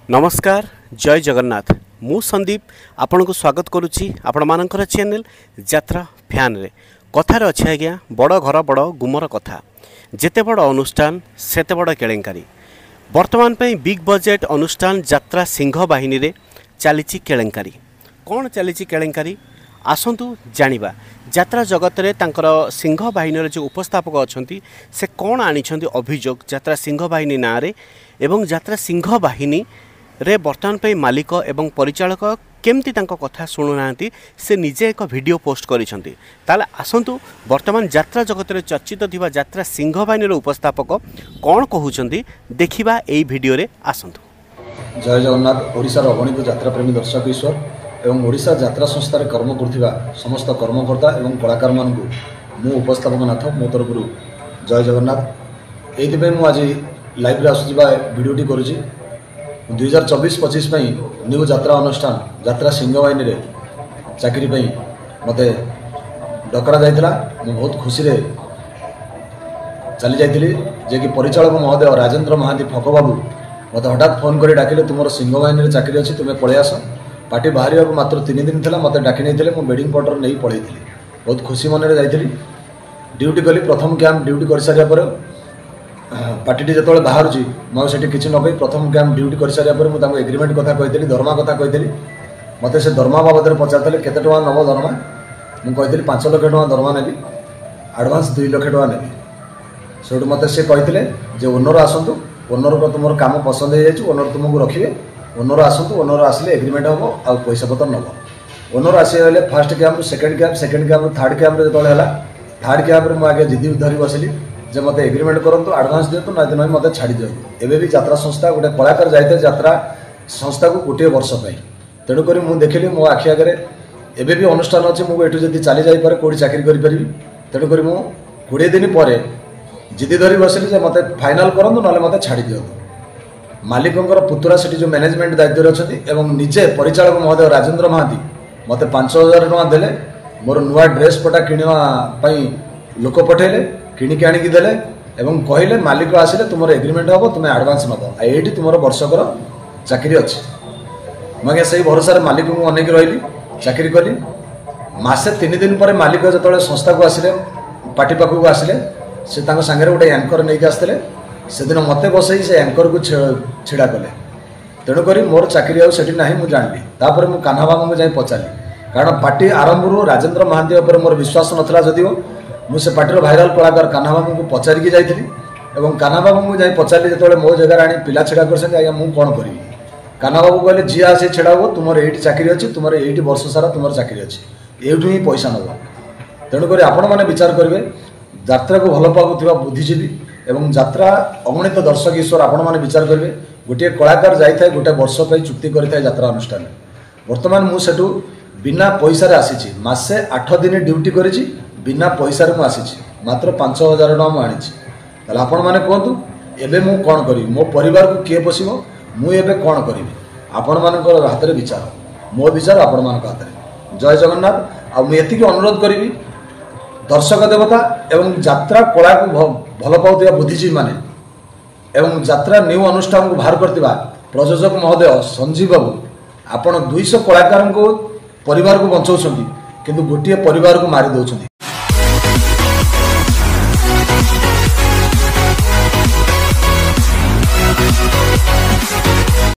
नमस्कार जय जगन्नाथ मु संदीप आपण को स्वागत करुच्ची आपण मानकर चैनल यात्रा फैन रे कथार अच्छे आज्ञा बड़ घर बड़ गुमर कथा जेते बड़ अनुष्ठान सेते बड़ केलेंकारी वर्तमान पे बिग बजेट अनुष्ठान यात्रा सिंह बाहिनी रे चली केलेंकारी कौन चली केलेंकारी आसतु जानिबा यात्रा जगत रे तांकर सिंह बाहिनी जो उपस्थापक अछंती से कौन आनी अभियोग यात्रा सिंह बाहिनी ना रे एवं यात्रा सिंह बाहिनी रे वर्तमान पे मालिक एवं परिचालक केमती तांको कथा शुणुना से निजे एक वीडियो पोस्ट करिसंती ताले आसतु वर्तमान यात्रा जगत रे चर्चित थिबा यात्रा सिंह बाहिनी रे उपस्थापक कौन कहउचंती देखिबा एई वीडियो रे आसतु। जय जगन्नाथ ओडिसा रो अगणित यात्रा प्रेमी दर्शक ईश्वर एवं ओडिशा यात्रा संस्था कर्म करथिबा समस्त कर्मकर्ता एवं कलाकार मान को मु उपस्थापक नाथ मो तरफ जय जगन्नाथ एइथिबे मु आज लाइव रे आसुजिबा वीडियोटी करूची 2024-25 न्यू यात्रा अनुष्ठान यात्रा सिंह बाहिनी रे चाकरी मते डकरा जाइतिला मु बहुत खुशी रे चली जाइतिली जे कि परिचालक महोदय राजेंद्र महांती फक बाबू मते हठात फोन करी डाकिले तुमर सिंह बाहिनी रे चाकरी अछि तुमे पळे आस पार्टी बाहर मात्र 3 दिन था मत डाक नहीं मु बेडिंग पाउडर नहीं पलि बहुत खुशी मन में जाइली ड्यूटी कली प्रथम कैंप ड्यूटी कर सारा पार्टी जो बाहर मुझे किसी न कही प्रथम कैंप ड्यूटी कर सारा एग्रीमेंट कथा कही दरमा कथा कही मत से दरमा बाबद पचारे केते टका नब दरमा मुझे 5 लाख टका दरमा नेबी एडवांस 2 लाख टका नेबी से मत से कही ओनर आसतु ओनर को तुम काम पसंद हो ओनर तुमको रखिए ओनर आसतु ओनर आसिले एग्रीमेंट हम आ पैसा पतर नब ओनर आसीगले first camp second camp third camp जो है थर्ड कैंप में आगे जिदी धरी बसिली जे मत एग्रीमेंट करूँ एडवांस दिखाँ ना दिन मत छाड़ी दिखाँ एवं भी यात्रा संस्था गोटे कलाकार जाते यात्रा संस्था को गोटे वर्ष तेणुक मुझे देखिली मो आखि आगे एवं भी अनुष्ठान अच्छे मुझे जब चली जापे कौटी चाकरी करी तेणुक 20 दिन पर जिदी धरी बसिली मत फाइनाल करूँ ना मत छाड़ी दिखाँ मालिकों पुतुरा से जो मैनेजमेंट दायित्व अच्छे निजे परिचालक महोदय राजेंद्र महांती मत 5,000 टका देले मोर नुआ ड्रेस पटा किणवाई लोक पठेले किणिकी आणिकी देले एवं कहले मालिक आसिले तुम एग्रीमेंट हम तुम एडवांस नब ये तुम वर्षकर चाकरी अच्छे मुझे से भरोसा मालिक को अनेक रही चाकरी कली मसे 3 दिन पर मालिक जो संस्था को आसिले पार्टी पाखक आसिले से सांगे गोटे एंकर नहीं आसते से दिन मत बसई से एंकर को छिड़ा कले तेणुक मोर चाकरी आठी ना मुझे जानी तापर मुझे कान्हा बाबू को जाई पचारि कारण पार्टी आरंभ राजेंद्र महांती उपर मोर विश्वास नाला जदिव मुझे पार्टी भाइराल कलाकार कान्हा बाबू को पचारिकी जाइली और कान्हा बाबू को जाई पचारि जो मो जगह आनी पिला छिड़ा कर आज्ञा मुझे कौन करी कान्हा बाबू कहले जी आसे छिड़ा हो तुम ये चाकरी अच्छी तुम ये वर्ष सारा तुम चाकरी अच्छी ये ही पैसा नब तेणुक आपण मैंने विचार करेंगे यात्रा को भल पाऊा बुद्धिजीवी एवं यात्रा अगणित दर्शक ईश्वर आपण मैंने विचार करेंगे गोटे कलाकार जाए गोटे वर्ष चुक्ति करें यात्रा अनुष्ठान बर्तमान मुझे बिना पैसा आसी मसे 8 दिन ड्यूटी करी बिना पैसा मुझे मात्र 5,000 टका मुझे आपण मैंने कहतु एवं मु कौन करी मो परिवार को किए पोषिब मुझे कौन करी आपण मान हाथ में विचार मो विचार आपण मान हाथ में जय जगन्नाथ आती अनुरोध करी दर्शक देवता एवं यात्रा कला को भल पाऊा बुद्धिजीवी माने एवं यात्रा न्यू अनुष्ठान को बाहर करथिबा प्रयोजक महोदय संजीव बाबू आपण 200 कलाकार को परिवार को बचाउछंती किंतु गोटे परिवार को मारी दउछंती।